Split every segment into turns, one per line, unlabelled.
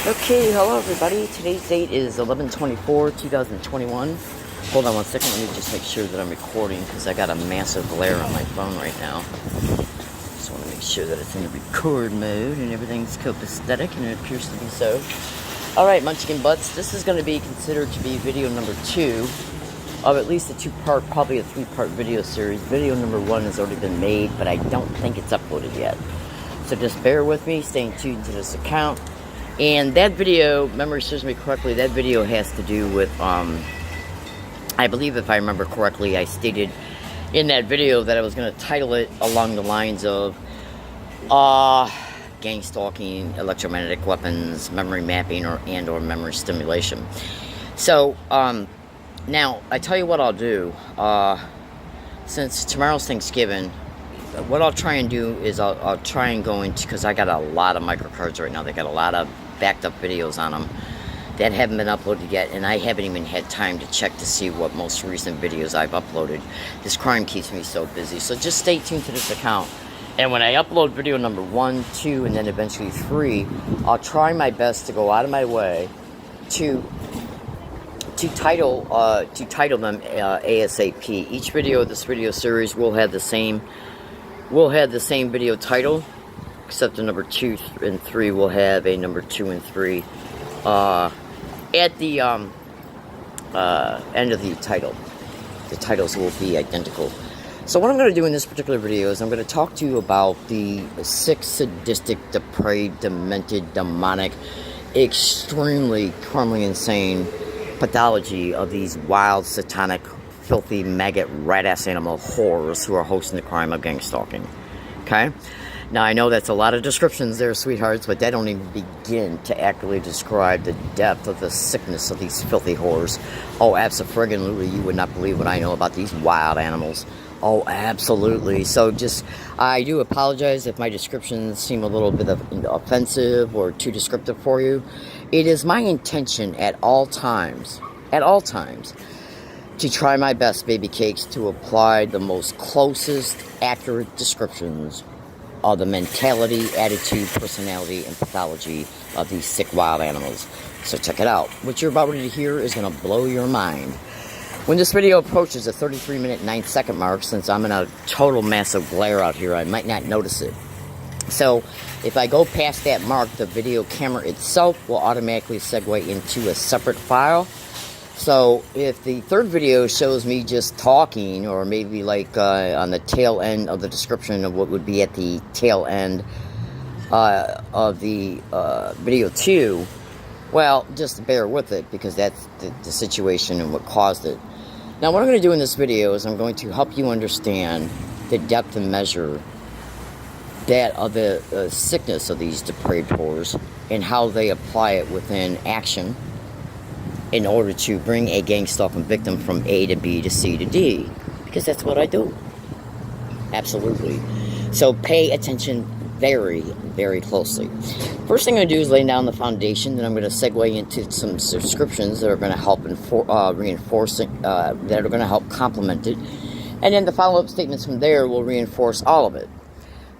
Okay, hello everybody. Today's date is 11/24/2021. Hold on one second, let me just make sure that I'm recording because I got a massive glare on my phone right now. Just want to make sure that it's in the record mode and everything's copacetic, and it appears to be so. Alright, Munchkin Butts, this is going to be considered to be video number 2 of at least a 2-part, probably a 3-part video series. Video number 1 has already been made, but I don't think it's uploaded yet. So just bear with me, staying tuned to this account. And that video, memory serves me correctly, that video has to do with, I believe if I remember correctly, I stated in that video that I was going to title it along the lines of, gang stalking, electromagnetic weapons, memory mapping, or memory stimulation. So, now, I tell you what I'll do, since tomorrow's Thanksgiving, what I'll try and do is I'll try and go into, because I got a lot of microcards right now. They got a lot of backed up videos on them that haven't been uploaded yet, and I haven't even had time to check to see what most recent videos I've uploaded. This crime keeps me so busy, so just stay tuned to this account. And when I upload video number 1, 2, and then eventually 3, I'll try my best to go out of my way to title them ASAP. Each video of this video series will have the same video title, except the number 2 and 3 will have a number 2 and 3 at the end of the title. The titles will be identical. So what I'm going to do in this particular video is I'm going to talk to you about the sick, sadistic, depraved, demented, demonic, extremely criminally insane pathology of these wild, satanic, filthy, maggot, rat-ass animal horrors who are hosting the crime of gang stalking. Okay? Now, I know that's a lot of descriptions there, sweethearts, but that don't even begin to accurately describe the depth of the sickness of these filthy horrors. Oh, absolutely, you would not believe what I know about these wild animals. Oh, absolutely. So I do apologize if my descriptions seem a little bit offensive or too descriptive for you. It is my intention at all times, to try my best, baby cakes, to apply the most closest, accurate descriptions of the mentality, attitude, personality, and pathology of these sick, wild animals. So check it out. What you're about ready to hear is going to blow your mind. When this video approaches the 33-minute, 9-second mark, since I'm in a total massive glare out here, I might not notice it. So, if I go past that mark, the video camera itself will automatically segue into a separate file. So, if the third video shows me just talking, or maybe like on the tail end of the description of what would be at the tail end of the video 2, well, just bear with it, because that's the situation and what caused it. Now, what I'm going to do in this video is I'm going to help you understand the depth and measure that of the sickness of these depraved horrors and how they apply it within action in order to bring a gang stalking victim from A to B to C to D, because that's what I do. Absolutely. So pay attention very, very closely. First thing I'm going to do is lay down the foundation, then I'm going to segue into some subscriptions that are going to help reinforcing, that are going to help complement it, and then the follow-up statements from there will reinforce all of it.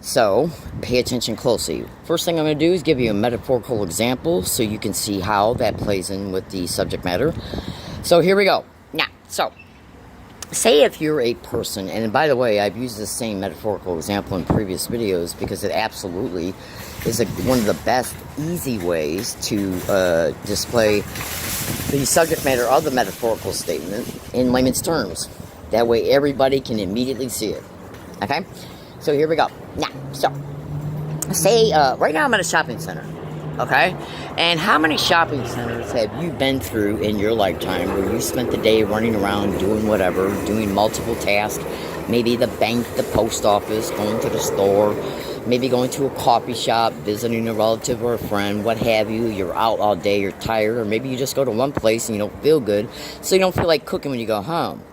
So, pay attention closely. First thing I'm going to do is give you a metaphorical example so you can see how that plays in with the subject matter. So, here we go. Now, so, say if you're a person, and by the way, I've used the same metaphorical example in previous videos because it absolutely is one of the best, easy ways to display the subject matter of the metaphorical statement in layman's terms. That way, everybody can immediately see it. Okay? So here we go. Now, so, say, right now I'm at a shopping center, okay? And how many shopping centers have you been through in your lifetime where you spent the day running around doing whatever, doing multiple tasks, maybe the bank, the post office, going to the store, maybe going to a coffee shop, visiting a relative or a friend, what have you, you're out all day, you're tired, or maybe you just go to one place and you don't feel good, so you don't feel like cooking when you go home.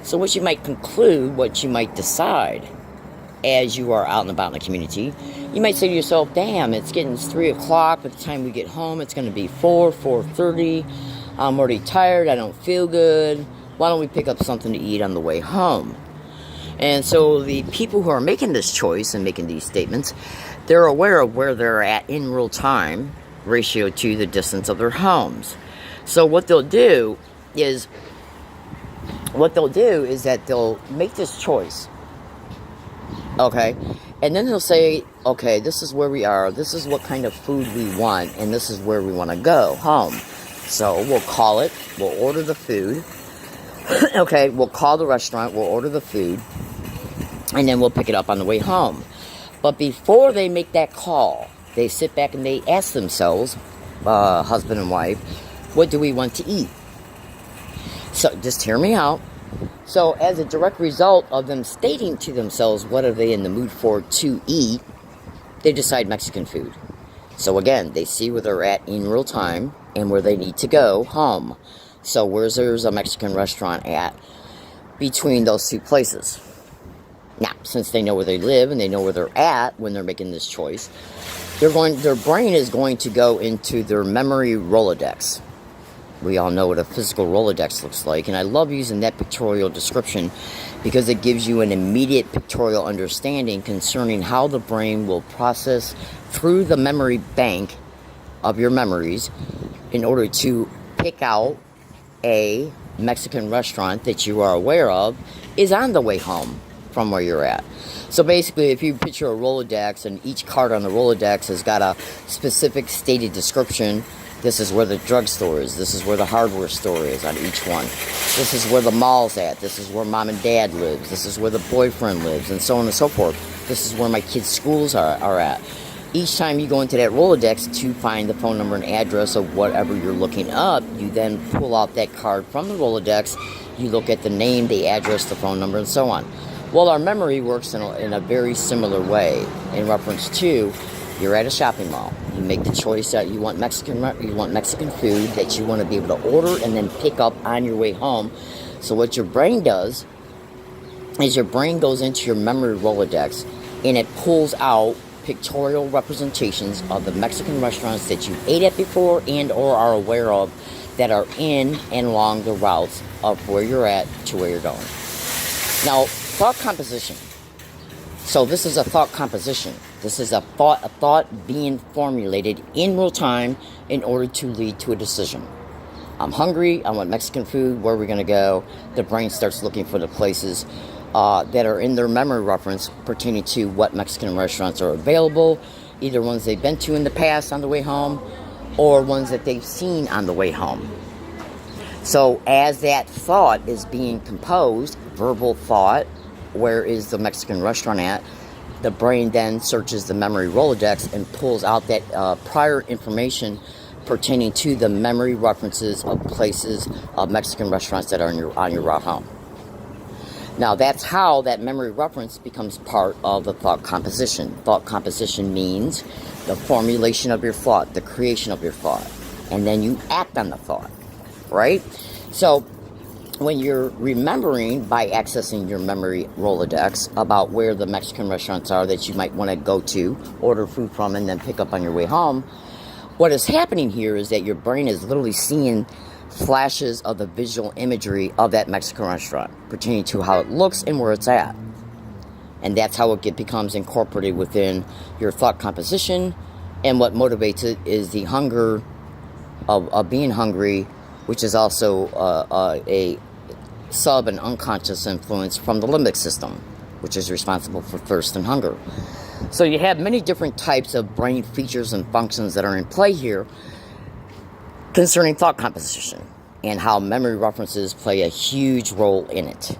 So what you might conclude, what you might decide, as you are out and about in the community, you might say to yourself, damn, it's 3 o'clock. By the time we get home, it's going to be 4:30. I'm already tired. I don't feel good. Why don't we pick up something to eat on the way home? And so the people who are making this choice and making these statements, they're aware of where they're at in real time ratio to the distance of their homes. So what they'll do is that they'll make this choice, okay, and then they'll say, okay, this is where we are, this is what kind of food we want, and this is where we want to go home. So we'll call it, we'll order the food, okay, we'll call the restaurant, we'll order the food, and then we'll pick it up on the way home. But before they make that call, they sit back and they ask themselves, husband and wife, what do we want to eat? So just hear me out. So as a direct result of them stating to themselves what are they in the mood for to eat, they decide Mexican food. So again, they see where they're at in real time and where they need to go home. So where's there's a Mexican restaurant at between those two places? Now, since they know where they live and they know where they're at when they're making this choice, their brain is going to go into their memory Rolodex. We all know what a physical Rolodex looks like, and I love using that pictorial description because it gives you an immediate pictorial understanding concerning how the brain will process through the memory bank of your memories in order to pick out a Mexican restaurant that you are aware of is on the way home from where you're at. So basically, if you picture a Rolodex and each card on the Rolodex has got a specific stated description, this is where the drugstore is, this is where the hardware store is on each one, this is where the mall's at, this is where mom and dad lives, this is where the boyfriend lives, and so on and so forth. This is where my kids' schools are at. Each time you go into that Rolodex to find the phone number and address of whatever you're looking up, you then pull out that card from the Rolodex, you look at the name, the address, the phone number, and so on. Well, our memory works in a very similar way in reference to you're at a shopping mall. You make the choice that you want Mexican food that you want to be able to order and then pick up on your way home. So what your brain does is your brain goes into your memory Rolodex and it pulls out pictorial representations of the Mexican restaurants that you ate at before and or are aware of that are in and along the routes of where you're at to where you're going. Now, thought composition. So this is a thought composition. This is a thought being formulated in real time in order to lead to a decision. I'm hungry, I want Mexican food, where are we going to go? The brain starts looking for the places that are in their memory reference pertaining to what Mexican restaurants are available, either ones they've been to in the past on the way home, or ones that they've seen on the way home. So as that thought is being composed, verbal thought, where is the Mexican restaurant at? The brain then searches the memory Rolodex and pulls out that prior information pertaining to the memory references of places of Mexican restaurants that are on your route home. Now that's how that memory reference becomes part of the thought composition. Thought composition means the formulation of your thought, the creation of your thought, and then you act on the thought, right? So when you're remembering by accessing your memory Rolodex about where the Mexican restaurants are that you might want to go to, order food from, and then pick up on your way home, what is happening here is that your brain is literally seeing flashes of the visual imagery of that Mexican restaurant pertaining to how it looks and where it's at. And that's how it becomes incorporated within your thought composition, and what motivates it is the hunger of being hungry, which is also a sub and unconscious influence from the limbic system, which is responsible for thirst and hunger. So you have many different types of brain features and functions that are in play here concerning thought composition and how memory references play a huge role in it.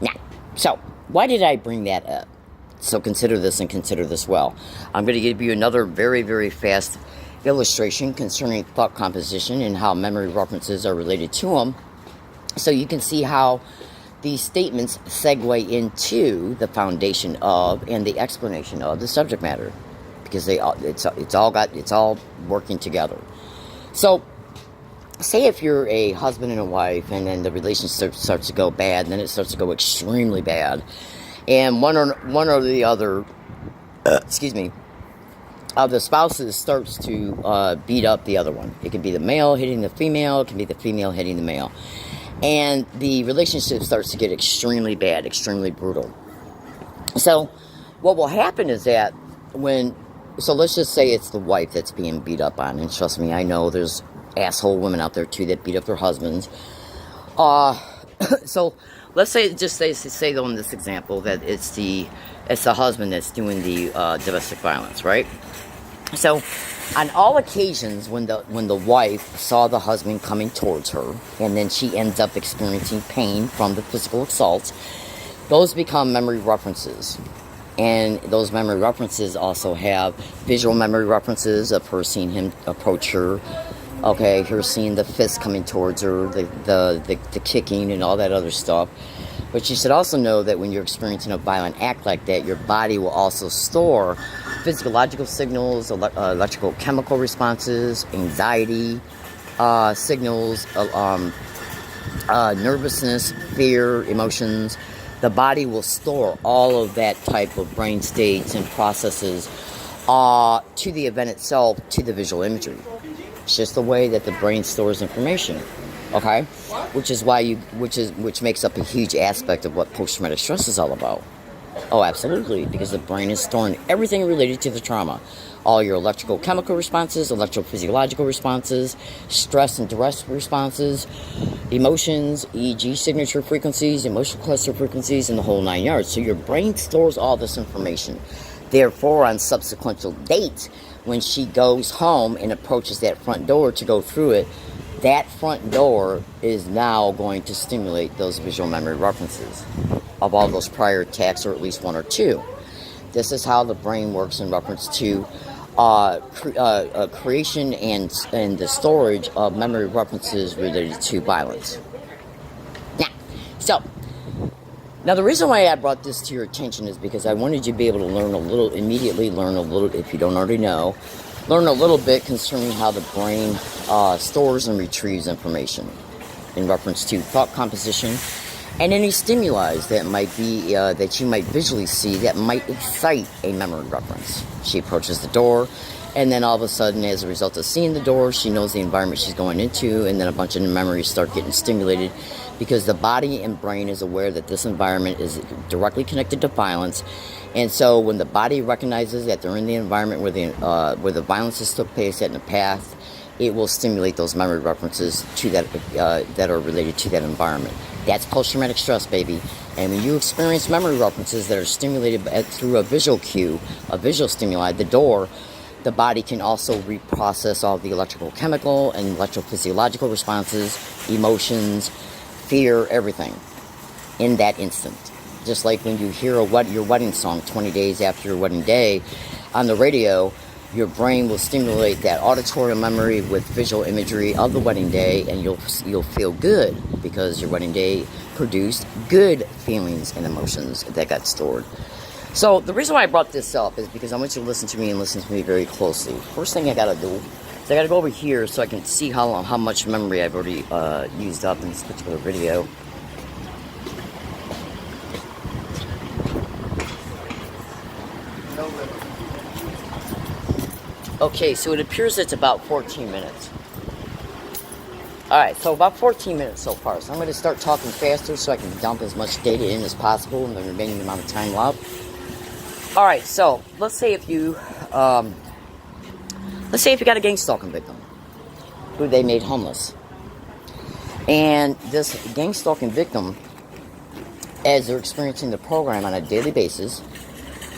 Now, so why did I bring that up? So consider this and consider this well. I'm going to give you another very, very fast illustration concerning thought composition and how memory references are related to them, so you can see how these statements segue into the foundation of and the explanation of the subject matter, because it's all working together. So say if you're a husband and a wife, and then the relationship starts to go bad, and then it starts to go extremely bad, and one or the other of the spouses starts to beat up the other one. It can be the male hitting the female, it can be the female hitting the male. And the relationship starts to get extremely bad, extremely brutal. So what will happen is that when so let's just say it's the wife that's being beat up on, and trust me, I know there's asshole women out there too that beat up their husbands. So let's say though in this example that it's the husband that's doing the domestic violence, right? So on all occasions when the wife saw the husband coming towards her, and then she ends up experiencing pain from the physical assault, those become memory references. And those memory references also have visual memory references of her seeing him approach her. Okay, her seeing the fist coming towards her, the kicking and all that other stuff. But you should also know that when you're experiencing a violent act like that, your body will also store physiological signals, electrical chemical responses, anxiety signals, nervousness, fear, emotions. The body will store all of that type of brain states and processes to the event itself, to the visual imagery. It's just the way that the brain stores information, okay? Which makes up a huge aspect of what post-traumatic stress is all about. Oh, absolutely, because the brain is storing everything related to the trauma. All your electrical chemical responses, electrophysiological responses, stress and duress responses, emotions, EEG signature frequencies, emotional cluster frequencies, and the whole 9 yards. So your brain stores all this information. Therefore, on subsequent dates, when she goes home and approaches that front door to go through it, that front door is now going to stimulate those visual memory references of all those prior attacks, or at least one or two. This is how the brain works in reference to creation and the storage of memory references related to violence. Now the reason why I brought this to your attention is because I wanted you to be able to learn a little, if you don't already know, learn a little bit concerning how the brain stores and retrieves information in reference to thought composition and any stimuli that might be, that you might visually see that might excite a memory reference. She approaches the door, and then all of a sudden, as a result of seeing the door, she knows the environment she's going into, and then a bunch of memories start getting stimulated because the body and brain is aware that this environment is directly connected to violence. And so when the body recognizes that they're in the environment where the violence has took place in the past, it will stimulate those memory references to that that are related to that environment. That's post-traumatic stress, baby. And when you experience memory references that are stimulated through a visual cue, a visual stimuli, the door, the body can also reprocess all the electrical, chemical, and electrophysiological responses, emotions, fear, everything in that instant. Just like when you hear your wedding song 20 days after your wedding day on the radio, your brain will stimulate that auditory memory with visual imagery of the wedding day, and you'll feel good because your wedding day produced good feelings and emotions that got stored. So the reason why I brought this up is because I want you to listen to me and listen to me very closely. First thing I gotta do is I gotta go over here so I can see how much memory I've already used up in this particular video. Okay, so it appears it's about 14 minutes. Alright, so about 14 minutes so far. So I'm going to start talking faster so I can dump as much data in as possible in the remaining amount of time left. Alright, so let's say if you got a gang stalking victim who they made homeless. And this gang stalking victim, as they're experiencing the program on a daily basis,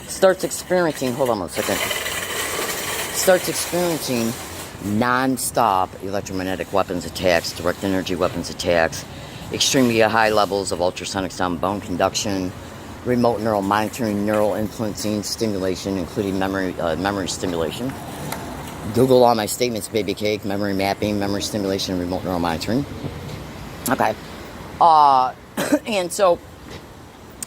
starts experiencing non-stop electromagnetic weapons attacks, direct energy weapons attacks, extremely high levels of ultrasonic sound bone conduction, remote neural monitoring, neural influencing stimulation, including memory stimulation. Google all my statements, baby cake, memory mapping, memory stimulation, remote neural monitoring. Okay. And so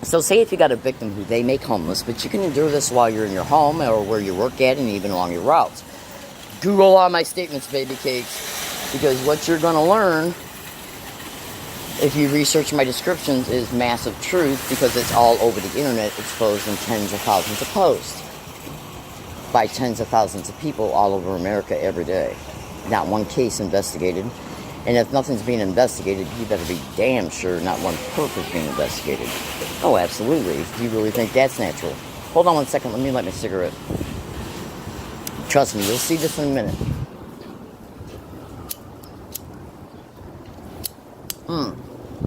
say if you got a victim who they make homeless, but you can endure this while you're in your home or where you work at and even along your routes. Google all my statements, baby cakes, because what you're going to learn if you research my descriptions is massive truth, because it's all over the internet, exposed in tens of thousands of posts by tens of thousands of people all over America every day. Not one case investigated. And if nothing's being investigated, you better be damn sure not one perp is being investigated. Oh, absolutely. You really think that's natural? Hold on one second. Let me light my cigarette. Trust me, you'll see this in a minute.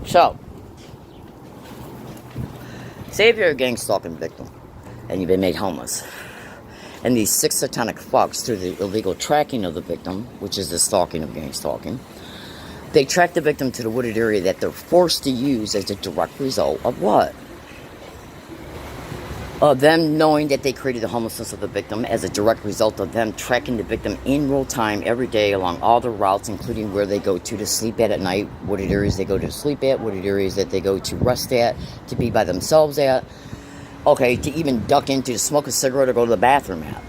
So, say if you're a gang stalking victim and you've been made homeless, and these 6 satanic fucks, through the illegal tracking of the victim, which is the stalking of gang stalking, they track the victim to the wooded area that they're forced to use as a direct result of what? Of them knowing that they created the homelessness of the victim as a direct result of them tracking the victim in real time every day along all their routes, including where they go to sleep at night, wooded areas they go to sleep at, wooded areas that they go to rest at, to be by themselves at, okay, to even duck into to smoke a cigarette or go to the bathroom at.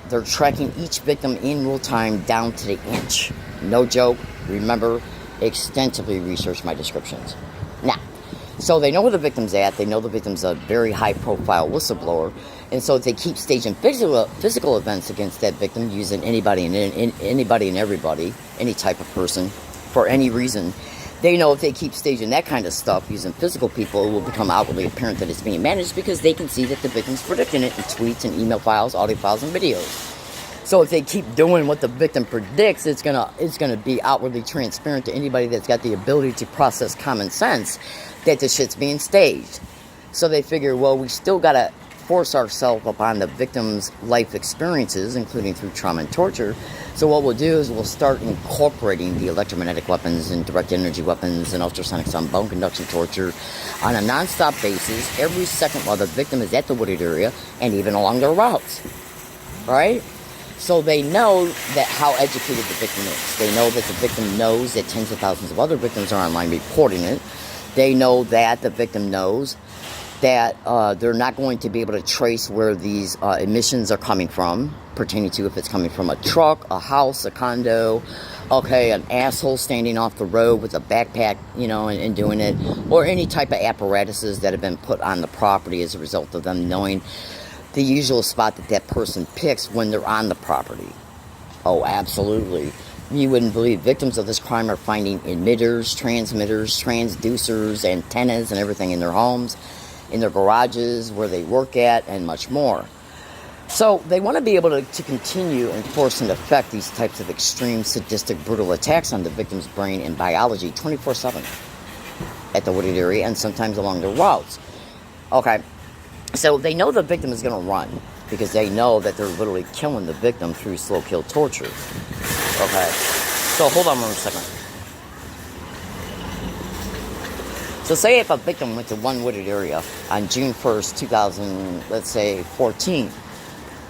They're tracking each victim in real time down to the inch. No joke. Remember, extensively research my descriptions. Now, so they know where the victim's at. They know the victim's a very high-profile whistleblower. And so they keep staging physical events against that victim using anybody and everybody, any type of person, for any reason. They know if they keep staging that kind of stuff using physical people, it will become outwardly apparent that it's being managed because they can see that the victim's predicting it in tweets and email files, audio files, and videos. So if they keep doing what the victim predicts, it's gonna be outwardly transparent to anybody that's got the ability to process common sense that the shit's being staged. So they figure, well, we still gotta force ourselves upon the victim's life experiences, including through trauma and torture. So what we'll do is we'll start incorporating the electromagnetic weapons and direct energy weapons and ultrasonic sound bone conduction torture on a non-stop basis every second while the victim is at the wooded area and even along their routes. Right? So they know that how educated the victim is. They know that the victim knows that tens of thousands of other victims are online reporting it. They know that the victim knows that they're not going to be able to trace where these emissions are coming from, pertaining to if it's coming from a truck, a house, a condo, okay, an asshole standing off the road with a backpack, and doing it, or any type of apparatuses that have been put on the property as a result of them knowing the usual spot that person picks when they're on the property. Oh, absolutely. You wouldn't believe victims of this crime are finding emitters, transmitters, transducers, antennas, and everything in their homes, in their garages, where they work at, and much more. So they want to be able to continue and force and affect these types of extreme, sadistic, brutal attacks on the victim's brain and biology 24/7 at the wooded area and sometimes along their routes. Okay. So they know the victim is going to run because they know that they're literally killing the victim through slow kill torture. Okay. So hold on 1 second. So say if a victim went to one wooded area on June 1st, 2014.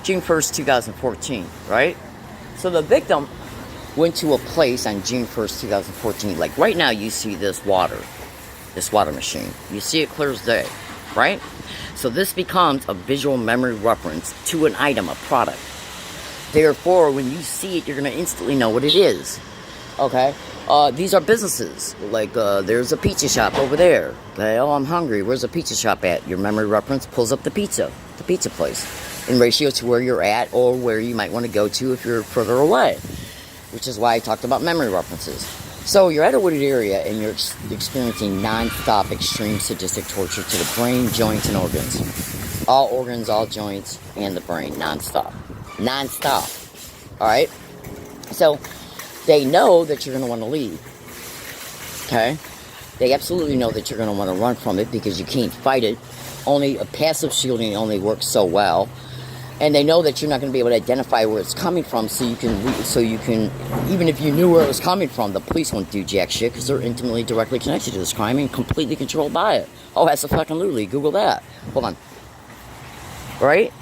June 1st, 2014, right? So the victim went to a place on June 1st, 2014. Like right now you see this water machine. You see it clear as day, right? So this becomes a visual memory reference to an item, a product. Therefore, when you see it, you're going to instantly know what it is. Okay? These are businesses. Like, there's a pizza shop over there. Okay? Oh, I'm hungry. Where's the pizza shop at? Your memory reference pulls up the pizza place, in ratio to where you're at or where you might want to go to if you're further away. Which is why I talked about memory references. So you're at a wooded area and you're experiencing non-stop extreme sadistic torture to the brain, joints, and organs. All organs, all joints, and the brain, non-stop. Non-stop. Alright? So they know that you're going to want to leave. Okay? They absolutely know that you're going to want to run from it because you can't fight it. Only a passive shielding only works so well. And they know that you're not going to be able to identify where it's coming from, so you can, even if you knew where it was coming from, the police won't do jack shit because they're intimately, directly connected to this crime and completely controlled by it. Oh, that's a fucking literally. Google that. Hold on. Right?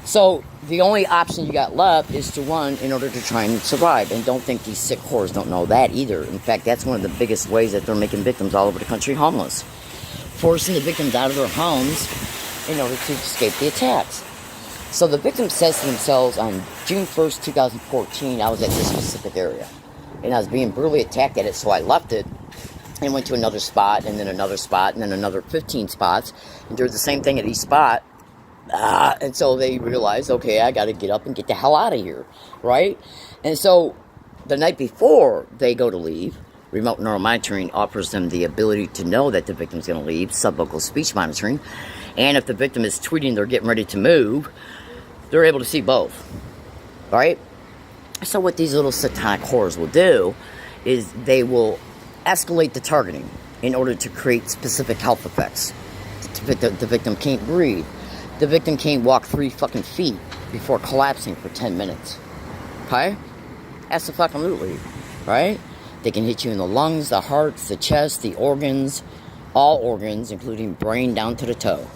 So the only option you got left is to run in order to try and survive. And don't think these sick whores don't know that either. In fact, that's one of the biggest ways that they're making victims all over the country homeless, forcing the victims out of their homes in order to escape the attacks. So the victim says to themselves, on June 1st, 2014, I was at this specific area. And I was being brutally attacked at it, so I left it and went to another spot, and then another spot, and then another 15 spots. And did the same thing at each spot. And so they realized, okay, I got to get up and get the hell out of here, right? And so the night before they go to leave, remote neural monitoring offers them the ability to know that the victim's going to leave, subvocal speech monitoring. And if the victim is tweeting they're getting ready to move, they're able to see both. right? So what these little satanic whores will do is they will escalate the targeting in order to create specific health effects. The victim can't breathe. The victim can't walk 3 fucking feet before collapsing for 10 minutes. Okay? Absolutely. Right? They can hit you in the lungs, the hearts, the chest, the organs, all organs, including brain down to the toe,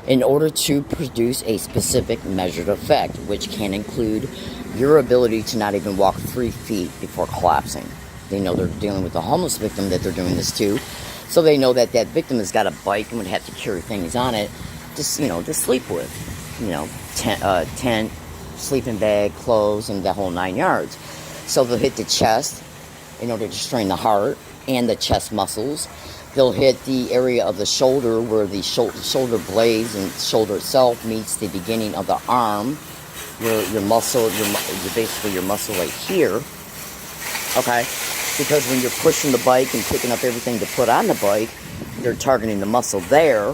in order to produce a specific measured effect, which can include your ability to not even walk 3 feet before collapsing. They know they're dealing with a homeless victim that they're doing this to, so they know that that victim has got a bike and would have to carry things on it to sleep with. Tent, sleeping bag, clothes, and the whole 9 yards. So they'll hit the chest in order to strain the heart and the chest muscles. They'll hit the area of the shoulder where the shoulder blades and shoulder itself meets the beginning of the arm. Your muscle, basically your muscle right here. Okay? Because when you're pushing the bike and picking up everything to put on the bike, they're targeting the muscle there,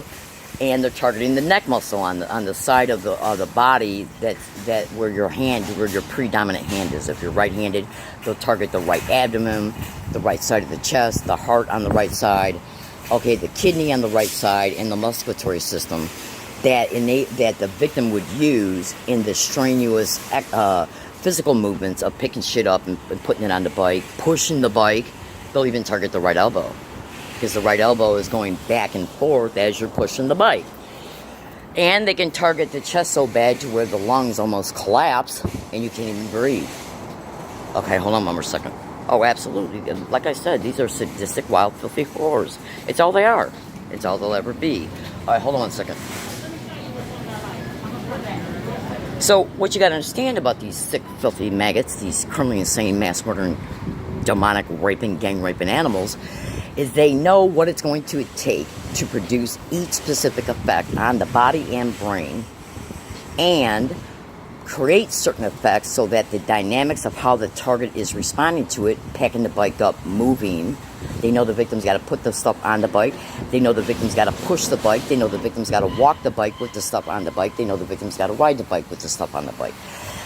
and they're targeting the neck muscle on the side of the body that where your predominant hand is. If you're right-handed, they'll target the right abdomen, the right side of the chest, the heart on the right side, okay, the kidney on the right side, and the musculatory system that the victim would use in the strenuous physical movements of picking shit up and putting it on the bike, pushing the bike. They'll even target the right elbow, because the right elbow is going back and forth as you're pushing the bike. And they can target the chest so bad to where the lungs almost collapse and you can't even breathe. Okay, hold on one more second. Oh, absolutely. Like I said, these are sadistic, wild, filthy whores. It's all they are. It's all they'll ever be. All right, hold on one second. So, what you got to understand about these sick, filthy maggots, these criminally insane, mass-murdering, demonic, raping, gang-raping animals, is they know what it's going to take to produce each specific effect on the body and brain, and create certain effects so that the dynamics of how the target is responding to it, packing the bike up, moving. They know the victim's got to put the stuff on the bike. They know the victim's got to push the bike. They know the victim's got to walk the bike with the stuff on the bike. They know the victim's got to ride the bike with the stuff on the bike.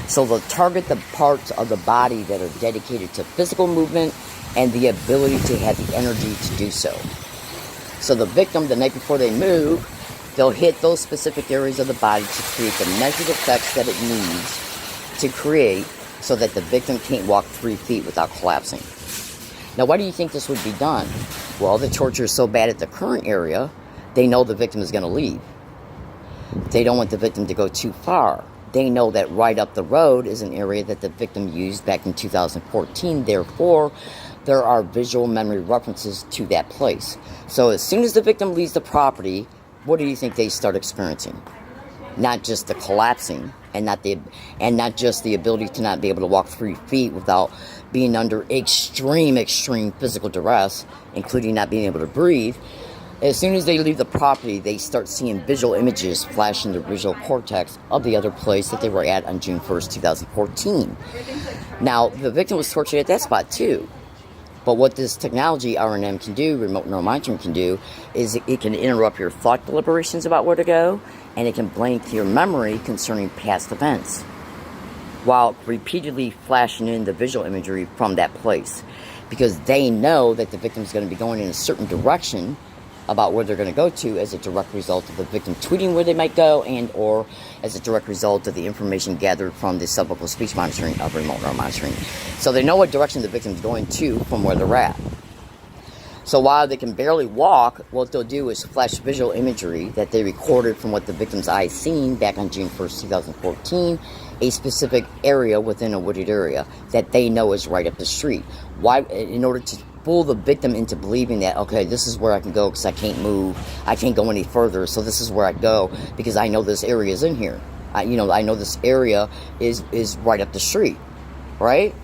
So they'll target the parts of the body that are dedicated to physical movement and the ability to have the energy to do so. So the victim, the night before they move, they'll hit those specific areas of the body to create the measured effects that it needs to create so that the victim can't walk 3 feet without collapsing. Now, why do you think this would be done? Well, the torture is so bad at the current area, they know the victim is going to leave. They don't want the victim to go too far. They know that right up the road is an area that the victim used back in 2014. Therefore, there are visual memory references to that place. So as soon as the victim leaves the property, what do you think they start experiencing? Not just the collapsing and not just the ability to not be able to walk 3 feet without being under extreme physical duress, including not being able to breathe. As soon as they leave the property, they start seeing visual images flash in their visual cortex of the other place that they were at on June 1st, 2014. Now, the victim was tortured at that spot too. But what this technology, RNM, can do, remote neural monitoring can do, is it can interrupt your thought deliberations about where to go, and it can blank your memory concerning past events, while repeatedly flashing in the visual imagery from that place. Because they know that the victim's going to be going in a certain direction about where they're going to go to as a direct result of the victim tweeting where they might go, and or as a direct result of the information gathered from the subvocal speech monitoring of remote neural monitoring. So they know what direction the victim's going to from where they're at. So while they can barely walk, what they'll do is flash visual imagery that they recorded from what the victim's eyes seen back on June 1st, 2014, a specific area within a wooded area that they know is right up the street. Why? In order to fool the victim into believing that, okay, this is where I can go because I can't move, I can't go any further, so this is where I go because I know this area is in here. I know this area is right up the street, right?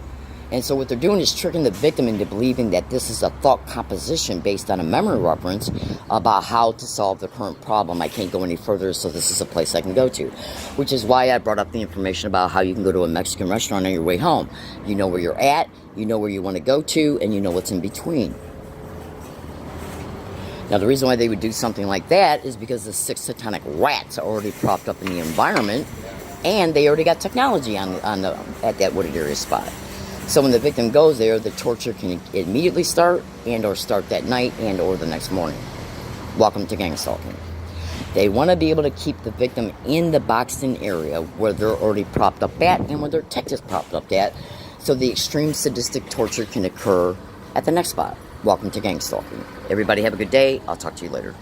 And so what they're doing is tricking the victim into believing that this is a thought composition based on a memory reference about how to solve the current problem. I can't go any further, so this is a place I can go to. Which is why I brought up the information about how you can go to a Mexican restaurant on your way home. You know where you're at, you know where you want to go to, and you know what's in between. Now, the reason why they would do something like that is because the 6 satanic rats are already propped up in the environment And they already got technology at that wooded area spot. So when the victim goes there, the torture can immediately start and or start that night and or the next morning. Welcome to gang stalking. They want to be able to keep the victim in the boxed-in area where they're already propped up at and where their tech is propped up at, so the extreme sadistic torture can occur at the next spot. Welcome to gang stalking. Everybody have a good day. I'll talk to you later.